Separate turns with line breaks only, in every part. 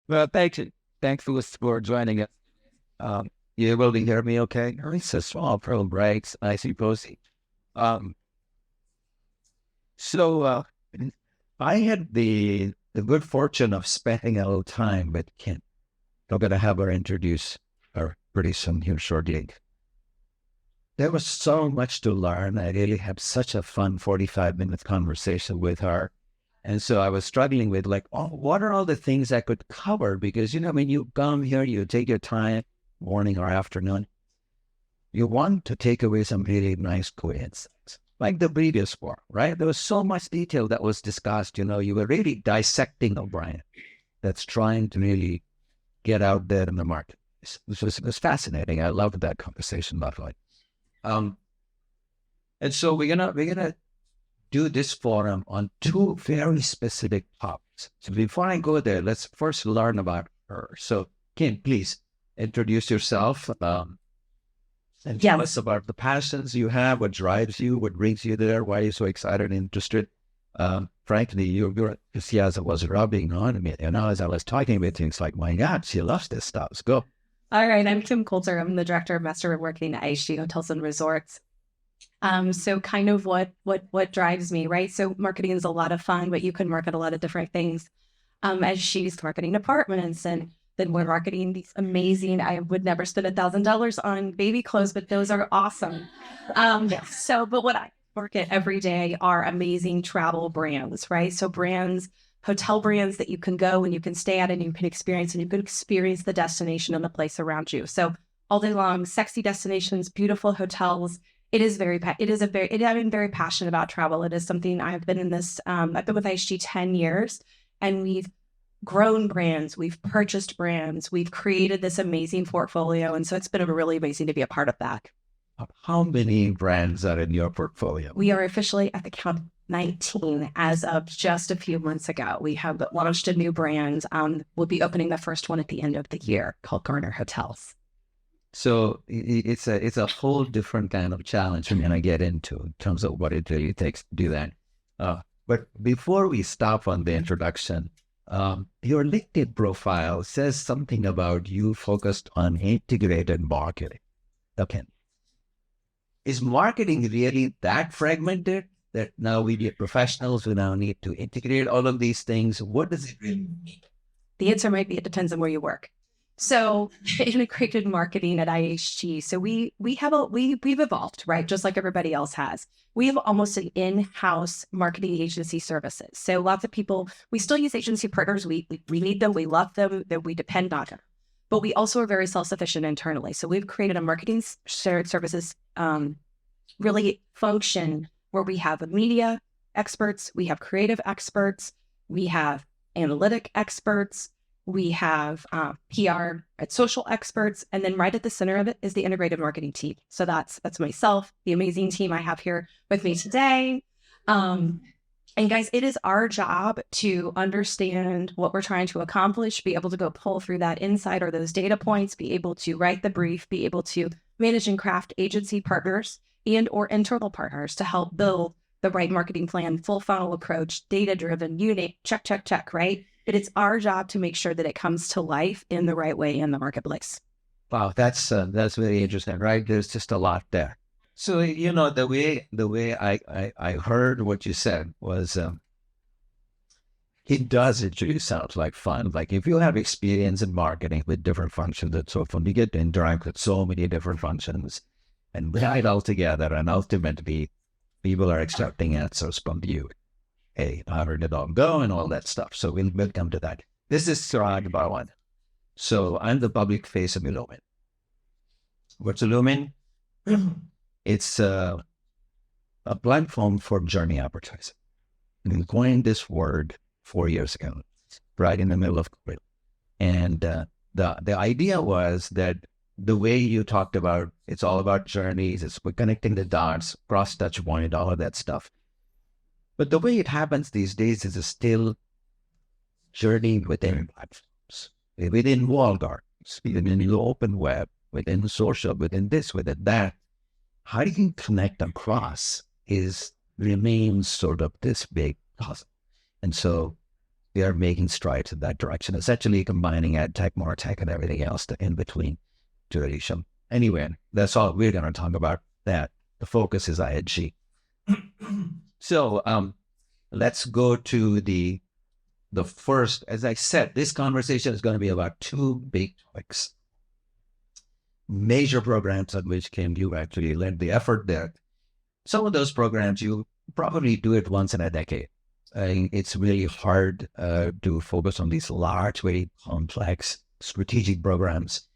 Well, thank you. Thanks for joining us. You able to hear me okay? It's a small pearl breaks, I suppose. Um, so I had the good fortune of spending a little time with Kim. I'm going to have her introduce her pretty soon here shortly. There was so much to learn. I really had such a fun 45-minute conversation with her. And so I was struggling with like, oh, what are all the things I could cover? Because, when you come here, you take your time, morning or afternoon, you want to take away some really nice coinsights, like the previous one, right? There was so much detail that was discussed. You were really dissecting a brand that's trying to really get out there in the market. It was fascinating. I loved that conversation, by the way. And so we're gonna do this forum on two very specific topics. So before I go there, let's first learn about her. So Kim, please introduce yourself and tell us about the passions you have, what drives you, what brings you there, why you're so excited and interested. Frankly, your enthusiasm was rubbing on me. And as I was talking with you, it's like, my God, she loves this stuff. Let's go.
All right, I'm Kim Colter. I'm the director of Masterbrand marketing at IHG Hotels and Resorts. So kind of what drives me, right? So marketing is a lot of fun, but you can market a lot of different things. As she's marketing departments, and then we're marketing these amazing, I would never spend $1,000 on baby clothes, but those are awesome. But what I market every day are amazing travel brands, right? So brands, hotel brands that you can go and you can stay at and you can experience the destination and the place around you. So all day long, sexy destinations, beautiful hotels. I'm very passionate about travel. It is something I've been with IHG 10 years, and we've grown brands, we've purchased brands, we've created this amazing portfolio. And so it's been really amazing to be a part of that.
How many brands are in your portfolio?
We are officially at the count 19 as of just a few months ago. We have launched a new brand. We'll be opening the first one at the end of the year called Garner Hotels.
So it's a whole different kind of challenge we're going to get into in terms of what it really takes to do that. But before we stop on the introduction, your LinkedIn profile says something about you focused on integrated marketing. Okay. Is marketing really that fragmented that now we be professionals who now need to integrate all of these things? What does it really mean?
The answer might be it depends on where you work. So integrated marketing at IHG. So we've evolved, right? Just like everybody else has. We have almost an in-house marketing agency services. So lots of people, we still use agency partners. We need them. We love them. That we depend on them. But we also are very self-sufficient internally. So we've created a marketing shared services really function where we have media experts, we have creative experts, we have analytic experts, we have PR and social experts, and then right at the center of it is the integrated marketing team. So that's myself, the amazing team I have here with me today. And guys, it is our job to understand what we're trying to accomplish, be able to go pull through that insight or those data points, be able to write the brief, be able to manage and craft agency partners and or internal partners to help build the right marketing plan, full funnel approach, data-driven, unique, check, right? But it's our job to make sure that it comes to life in the right way in the marketplace.
Wow, that's very interesting, right? There's just a lot there. So, the way I heard what you said was, it does actually sound like fun. Like if you have experience in marketing with different functions and so forth, you get to interact with so many different functions and tie it all together. And ultimately, people are expecting answers from you. Hey, how did it all go and all that stuff. So we'll come to that. This is Seraj Bhawrani. So I'm the public face of Illumin. What's Illumin? It's a platform for journey advertising. We coined this word 4 years ago, right in the middle of COVID. And the idea was that the way you talked about, it's all about journeys, we're connecting the dots, cross touch point, all of that stuff. But the way it happens these days is still journey within platforms, within walled gardens, within the open web, within social, within this, within that. How you can connect across remains sort of this big puzzle. And so we are making strides in that direction, essentially combining ad tech, martech, and everything else in between duration. Anyway, that's all we're going to talk about. That the focus is IHG. So let's go to the first. As I said, this conversation is going to be about two big topics. Major programs on which you actually led the effort there. Some of those programs, you probably do it once in a decade. It's really hard to focus on these large, very complex strategic programs.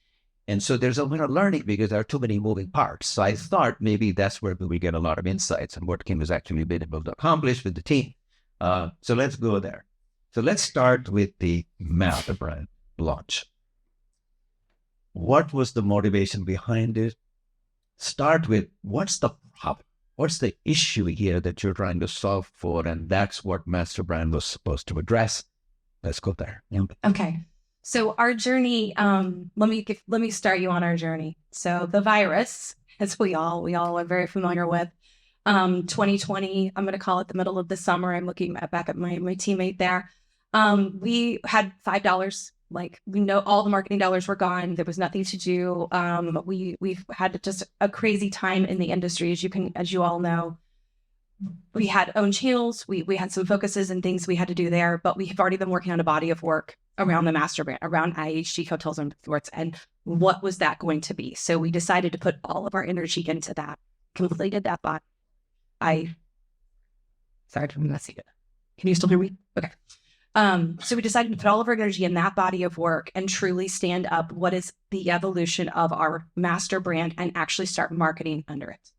And so there's a lot of learning because there are too many moving parts. So I thought maybe that's where we get a lot of insights on what Kim has actually been able to accomplish with the team. So let's go there. So let's start with the Masterbrand launch. What was the motivation behind it? Start with what's the problem? What's the issue here that you're trying to solve for? And that's what Masterbrand was supposed to address. Let's go there. Yeah.
Okay. So our journey, let me start you on our journey. So the virus, as we all are very familiar with, 2020, I'm going to call it the middle of the summer. I'm looking back at my teammate there. We had $5. Like, we know all the marketing dollars were gone. There was nothing to do. We've had just a crazy time in the industry, as you all know. We had own channels. We had some focuses and things we had to do there, but we have already been working on a body of work around the Masterbrand, around IHG hotels and resorts, and what was that going to be? So we decided to put all of our energy into that. Completed that bot. Sorry, I'm messing it. Can you still hear me? Okay. So we decided to put all of our energy in that body of work and truly stand up what is the evolution of our master brand and actually start marketing under it.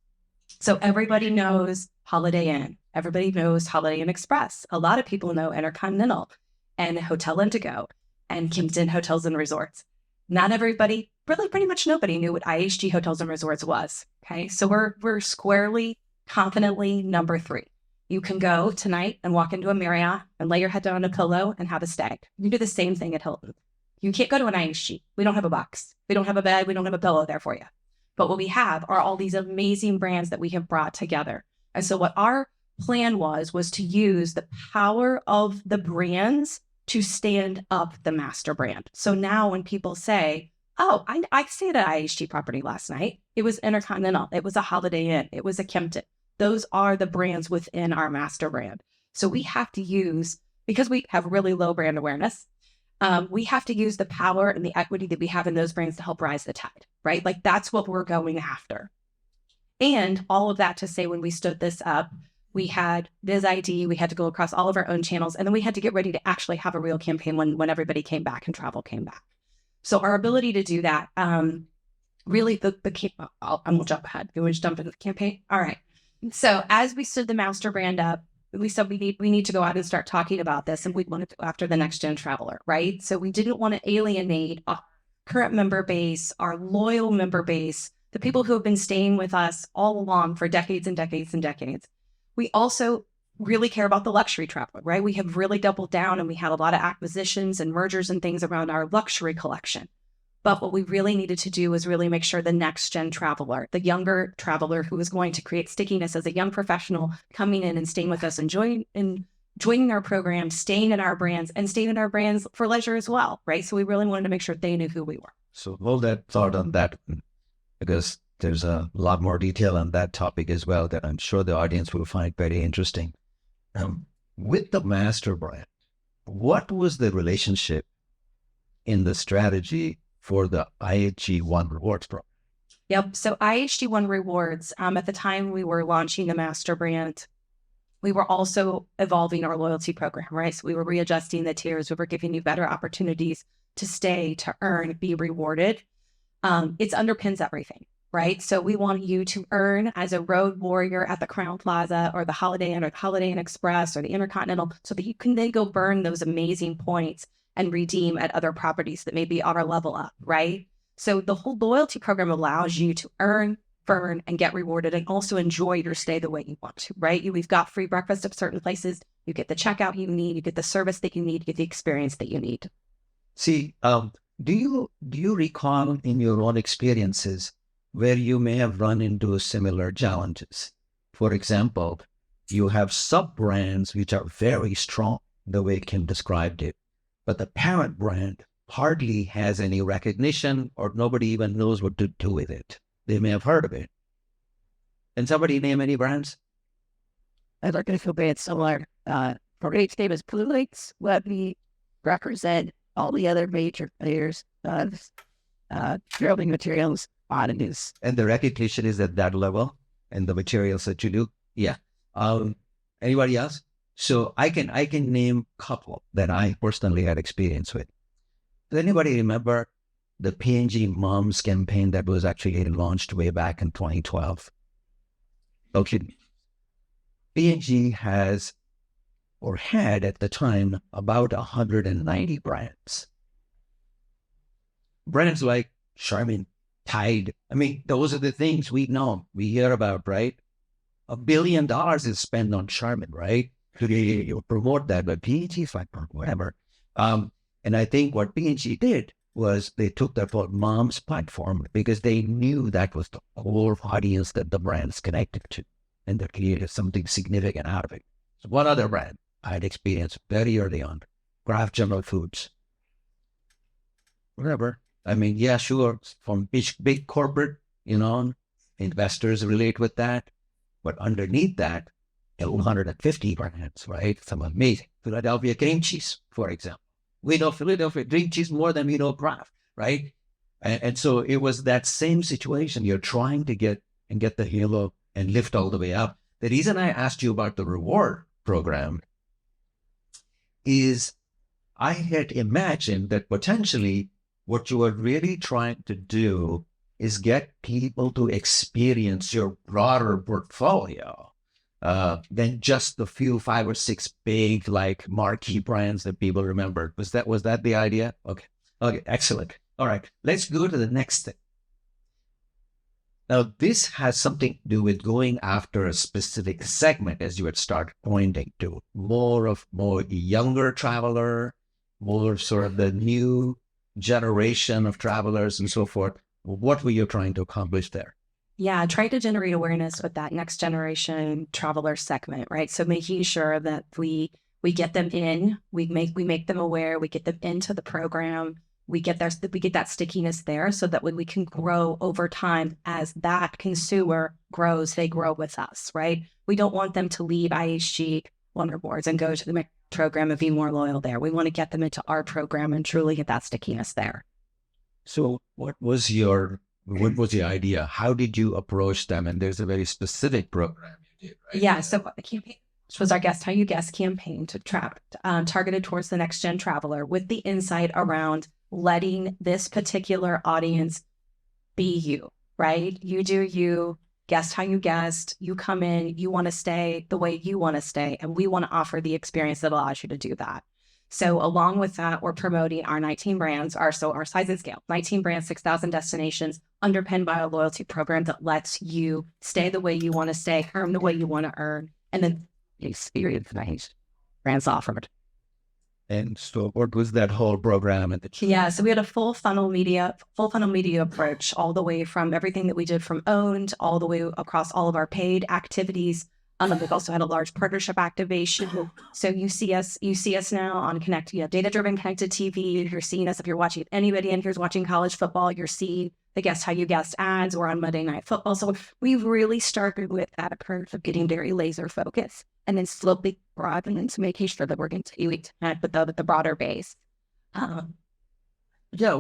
So everybody knows Holiday Inn. Everybody knows Holiday Inn Express. A lot of people know Intercontinental and Hotel Indigo and Kimpton Hotels and Resorts. Not everybody, really pretty much nobody knew what IHG Hotels and Resorts was. Okay. So we're squarely, confidently number 3. You can go tonight and walk into a Marriott and lay your head down on a pillow and have a stay. You can do the same thing at Hilton. You can't go to an IHG. We don't have a box. We don't have a bed. We don't have a pillow there for you. But what we have are all these amazing brands that we have brought together. And so what our plan was to use the power of the brands to stand up the master brand. So now when people say, oh, I stayed at IHG property last night. It was Intercontinental. It was a Holiday Inn. It was a Kimpton. Those are the brands within our master brand. So we have to use, because we have really low brand awareness, we have to use the power and the equity that we have in those brands to help rise the tide, right? Like, that's what we're going after. And all of that to say, when we stood this up, we had Biz ID, we had to go across all of our own channels, and then we had to get ready to actually have a real campaign when everybody came back and travel came back. So our ability to do that, really, I'm gonna jump ahead. You want to jump into the campaign? All right. So as we stood the master brand up, we said we need to go out and start talking about this, and we wanted to go after the next gen traveler, right? So we didn't want to alienate our current member base, our loyal member base, the people who have been staying with us all along for decades and decades and decades. We also really care about the luxury traveler, right? We have really doubled down, and we had a lot of acquisitions and mergers and things around our luxury collection. But what we really needed to do was really make sure the next gen traveler, the younger traveler who is going to create stickiness as a young professional coming in and staying with us and joining our program, staying in our brands, and staying in our brands for leisure as well, right? So we really wanted to make sure they knew who we were.
So hold that thought on that, because there's a lot more detail on that topic as well that I'm sure the audience will find very interesting. With the master brand, what was the relationship in the strategy for the IHG One Rewards program?
Yep. So IHG One Rewards, at the time we were launching the master brand, we were also evolving our loyalty program, right? So we were readjusting the tiers. We were giving you better opportunities to stay, to earn, be rewarded. It underpins everything, right? So we want you to earn as a road warrior at the Crown Plaza or the Holiday Inn Express or the Intercontinental, so that you can then go burn those amazing points and redeem at other properties that may be on our level up, right? So the whole loyalty program allows you to earn, burn, and get rewarded, and also enjoy your stay the way you want to, right? We've got free breakfast at certain places. You get the checkout you need. You get the service that you need. You get the experience that you need.
See, do you recall in your own experiences where you may have run into similar challenges? For example, you have sub-brands which are very strong the way Kim described it. But the parent brand hardly has any recognition, or nobody even knows what to do with it. They may have heard of it. Can somebody name any brands?
I'd like to feel bad similar. For each name is Blue Lights, let me represent all the other major players of building materials oddities.
And the recognition is at that level, and the materials that you do. Yeah. Anybody else? So I can name a couple that I personally had experience with. Does anybody remember the P&G Moms campaign that was actually launched way back in 2012? Okay. P&G has, or had at the time, about 190 brands. Brands like Charmin, Tide. I mean, those are the things we know, we hear about, right? $1 billion is spent on Charmin, right? To promote that, but P&G is like, whatever. And I think what P&G did was they took that for Mom's platform because they knew that was the core audience that the brand's connected to, and they created something significant out of it. So one other brand I had experienced very early on, Kraft General Foods. Whatever. I mean, yeah, sure, from big corporate, investors relate with that. But underneath that, 150 brands, right? Some amazing. Philadelphia cream cheese, for example. We know Philadelphia cream cheese more than we know Kraft, right? And so it was that same situation. You're trying to get the halo and lift all the way up. The reason I asked you about the reward program is I had imagined that potentially what you are really trying to do is get people to experience your broader portfolio than just the few 5 or 6 big like marquee brands that people remembered. Was that the idea? Okay, excellent. All right, let's go to the next thing. Now, this has something to do with going after a specific segment, as you had started pointing to, more younger traveler, more sort of the new generation of travelers and so forth. What were you trying to accomplish there?
Yeah, try to generate awareness with that next generation traveler segment, right? So making sure that we get them in, we make them aware, we get them into the program, we get that stickiness there, so that when we can grow over time as that consumer grows, they grow with us, right? We don't want them to leave IHG Wonderboards and go to the program and be more loyal there. We want to get them into our program and truly get that stickiness there.
So what was the idea? How did you approach them? And there's a very specific program you did, right?
Yeah, so the campaign, which was our Guest How You Guest campaign, targeted towards the next gen traveler, with the insight around letting this particular audience be you, right? You do you, guest how you guest, you come in, you want to stay the way you want to stay, and we want to offer the experience that allows you to do that. So along with that, we're promoting our 19 brands, our size and scale, 19 brands, 6,000 destinations, underpinned by a loyalty program that lets you stay the way you want to stay, earn the way you want to earn, and then experience brands offered.
And so what was that whole program?
Yeah, so we had a full funnel media approach, all the way from everything that we did from owned, all the way across all of our paid activities. We've also had a large partnership activation. So you see us now on data-driven connected TV. You're seeing us, if you're watching, anybody in here's watching college football, you're seeing the Guest How You Guest ads. We're on Monday Night Football. So we've really started with that approach of getting very laser focused, and then slowly broadening into making sure that we're continuing to connect with the broader base.
Get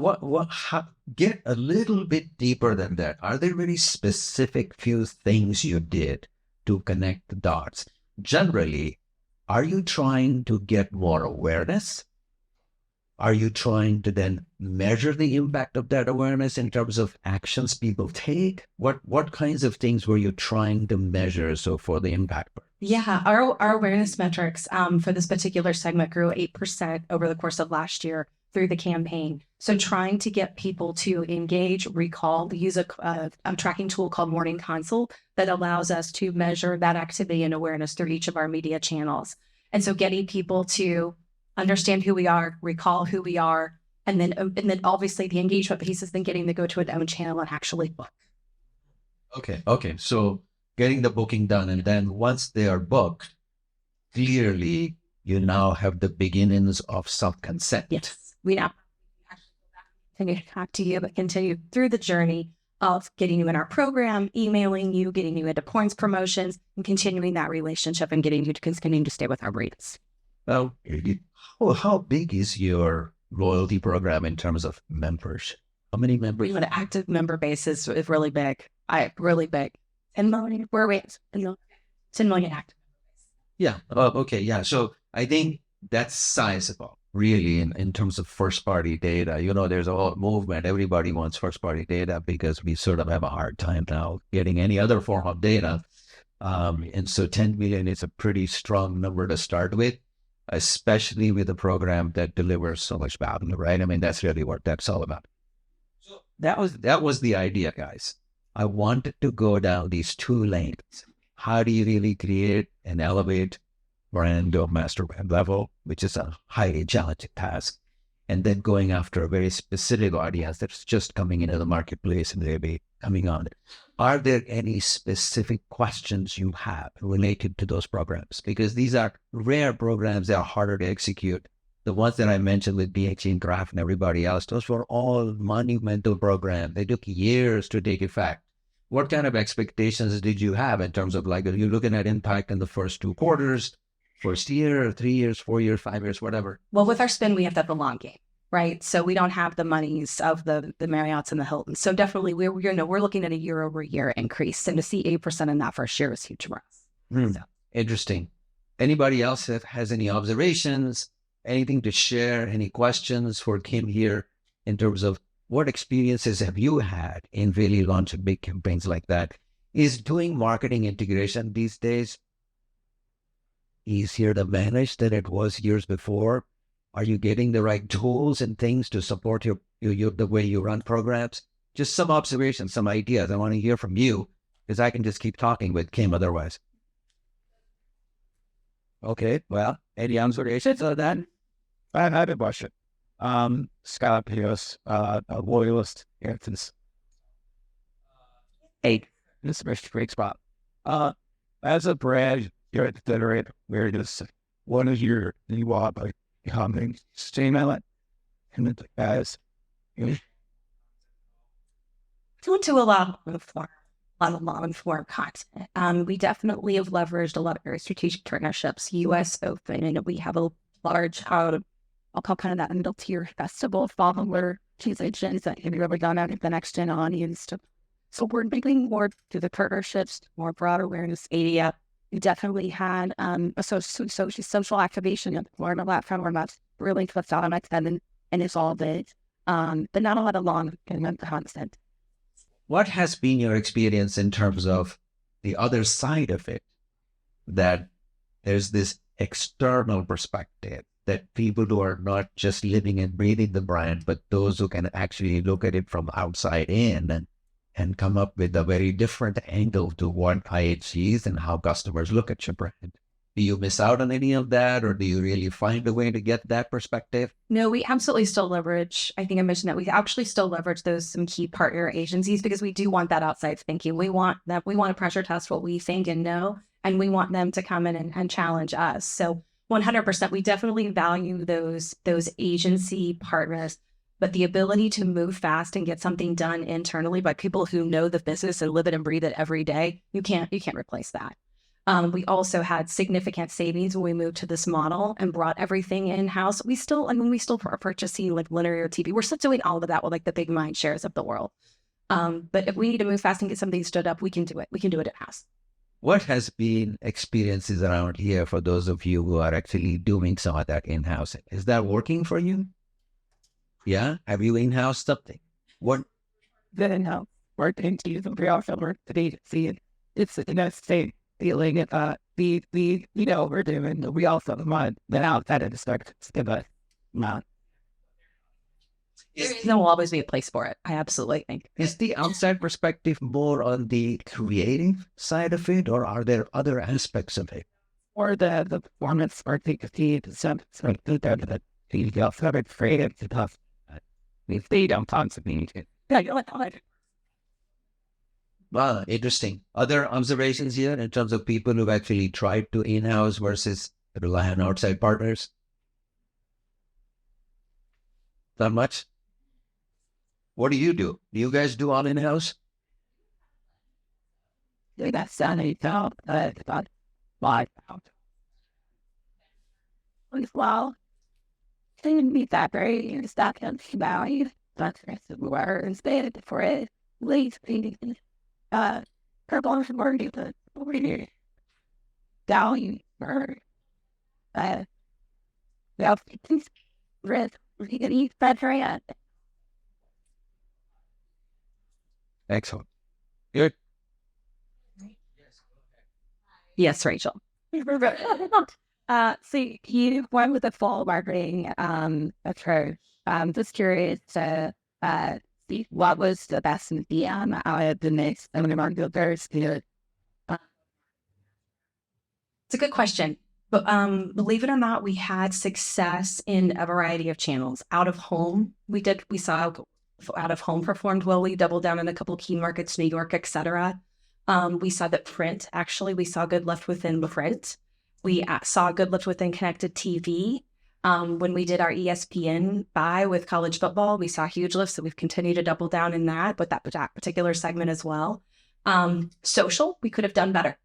a little bit deeper than that. Are there really specific few things you did to connect the dots? Generally, are you trying to get more awareness? Are you trying to then measure the impact of that awareness in terms of actions people take? What kinds of things were you trying to measure for the impact?
Yeah, our awareness metrics for this particular segment grew 8% over the course of last year through the campaign. So trying to get people to engage, recall, use a tracking tool called Morning Consult that allows us to measure that activity and awareness through each of our media channels. And so getting people to understand who we are, recall who we are, and then obviously the engagement piece is then getting to go to an own channel and actually book.
Okay. So getting the booking done, and then once they are booked, clearly you now have the beginnings of self-consent.
Yes, we now continue to talk to you, but continue through the journey of getting you in our program, emailing you, getting you into points promotions, and continuing that relationship and getting you to continue to stay with our brands.
Well, how big is your loyalty program in terms of members? How many members?
We have an active member base is really big. Really big. 10 million. Where are we at? 10 million active.
Yeah. Okay. Yeah. So I think that's sizable, really, in terms of first-party data. There's a whole movement. Everybody wants first-party data because we sort of have a hard time now getting any other form of data. And so 10 million is a pretty strong number to start with, especially with a program that delivers so much value, right? I mean, that's really what that's all about. So that was the idea, guys. I wanted to go down these two lanes. How do you really create and elevate brand or master brand level, which is a highly challenging task, and then going after a very specific audience that's just coming into the marketplace and they'll be coming on it. Are there any specific questions you have related to those programs? Because these are rare programs that are harder to execute. The ones that I mentioned with BHG and Kraft and everybody else, those were all monumental programs. They took years to take effect. What kind of expectations did you have in terms of, like, are you looking at impact in the first 2 quarters, first year, 3 years, 4 years, 5 years, whatever?
Well, with our spin, we have to have the long game, right? So we don't have the monies of the Marriotts and the Hiltons. So definitely we're looking at a year-over-year increase, and to see 8% in that first year is huge for us. So.
Interesting. Anybody else that has any observations, anything to share, any questions for Kim here in terms of what experiences have you had in really launching big campaigns like that? Is doing marketing integration these days easier to manage than it was years before? Are you getting the right tools and things to support your the way you run programs? Just some observations, some ideas. I want to hear from you because I can just keep talking with Kim otherwise. Okay, well, any observations on that?
I have a question. Scott Pierce, a loyalist, Hamptons. This is a great spot. As a brand, you're at the Federated, where this one of your you want like becoming sustainable and as
We went to a lot of long-form content. We definitely have leveraged a lot of very strategic partnerships, US Open, and we have a large, I'll call kind of that middle-tier festival follower organizations that have really gone out to the next-gen audience. So we're making more to the partnerships, more broad awareness area. We definitely had a social activation of the platform that's really what's on my and it's all big, but not a lot of long content.
What has been your experience in terms of the other side of it? That there's this external perspective that people who are not just living and breathing the brand, but those who can actually look at it from outside in and come up with a very different angle to what IHG is and how customers look at your brand. Do you miss out on any of that, or do you really find a way to get that perspective?
No, we absolutely still leverage. I think I mentioned that we actually still leverage some key partner agencies because we do want that outside thinking. We want to pressure test what we think and know, and we want them to come in and challenge us. So 100%, we definitely value those agency partners, but the ability to move fast and get something done internally by people who know the business and live it and breathe it every day, you can't replace that. We also had significant savings when we moved to this model and brought everything in-house. We still are purchasing like linear TV. We're still doing all of that with like the big mind shares of the world. But if we need to move fast and get something stood up, we can do it. We can do it in-house.
What has been experiences around here for those of you who are actually doing some of that in-house? Is that working for you? Yeah? Have you in-house something? What?
Then work into the real work today. See it. It's the same feeling. We're doing. We also want that outside of the start to give us not.
There will always be a place for it. I absolutely think.
Is the outside perspective more on the creative side of it, or are there other aspects of it?
Or the performance or the creative stuff. If they don't talk to me,
Wow, interesting. Other observations here in terms of people who've actually tried to in-house versus rely on outside partners? Not much. What do? Do you guys do all in-house?
That's Sunny Top, about 5,000. Well, they didn't meet that very in stock and value. That's the words they for it. Late painting, purple and wordy, but we're value for, well, red, we can eat better at.
Excellent. Good.
Yes, Rachel.
So you went with a full marketing approach. I'm just curious to see what was the best DM out of the mix of the marketers.
It's a good question. But believe it or not, we had success in a variety of channels. Out of home, we saw out of home performed well. We doubled down in a couple key markets, New York, etc. We saw that print, actually, we saw good lift within print. We saw good lift within connected TV. When we did our ESPN buy with college football, we saw huge lifts. So we've continued to double down in that, but that particular segment as well. Social, we could have done better.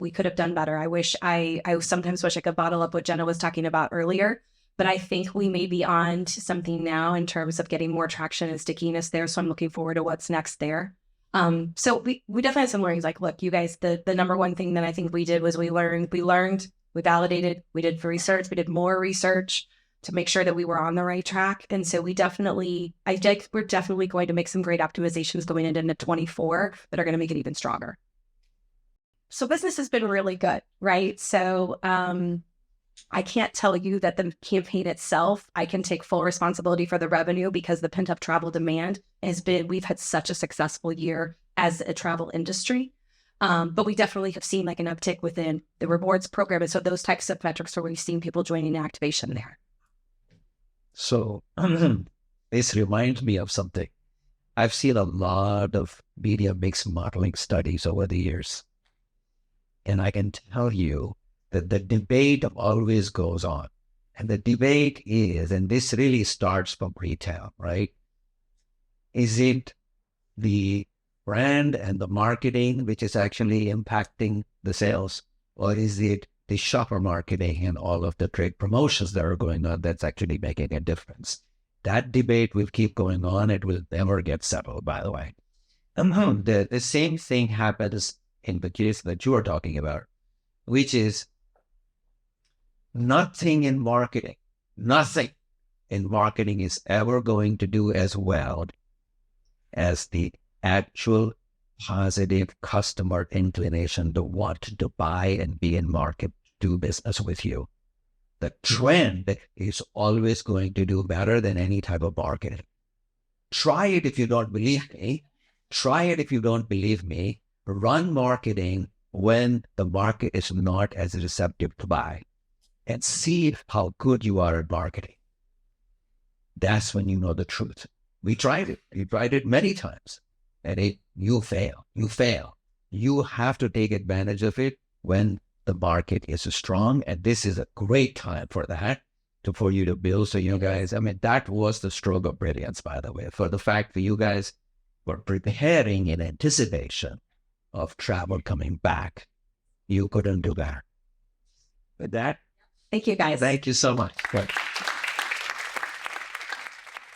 We could have done better. I sometimes wish I could bottle up what Jenna was talking about earlier, but I think we may be on to something now in terms of getting more traction and stickiness there. So I'm looking forward to what's next there. So we definitely had some learnings. Like, look, you guys, the number one thing that I think we did was we learned, we validated, we did research, we did more research to make sure that we were on the right track. And so we're definitely going to make some great optimizations going into 24 that are going to make it even stronger. So business has been really good, right? So I can't tell you that the campaign itself, I can take full responsibility for the revenue because the pent up travel demand we've had such a successful year as a travel industry. But we definitely have seen like an uptick within the rewards program. And so those types of metrics where we've seen people joining activation there.
So this reminds me of something. I've seen a lot of media mix modeling studies over the years. And I can tell you that the debate always goes on. And the debate is, and this really starts from retail, right? Is it the brand and the marketing which is actually impacting the sales? Or is it the shopper marketing and all of the trade promotions that are going on that's actually making a difference? That debate will keep going on. It will never get settled, by the way. The same thing happens in the case that you are talking about, which is nothing in marketing is ever going to do as well as the actual positive customer inclination to want to buy and be in market, do business with you. The trend is always going to do better than any type of marketing. Try it if you don't believe me. Run marketing when the market is not as receptive to buy and see how good you are at marketing. That's when you know the truth. We tried it many times and you fail. You have to take advantage of it when the market is strong. And this is a great time for that, for you to build. So you guys, that was the stroke of brilliance, by the way, for the fact that you guys were preparing in anticipation of travel coming back. You couldn't do that. With that,
thank you guys.
Thank you so much. Good.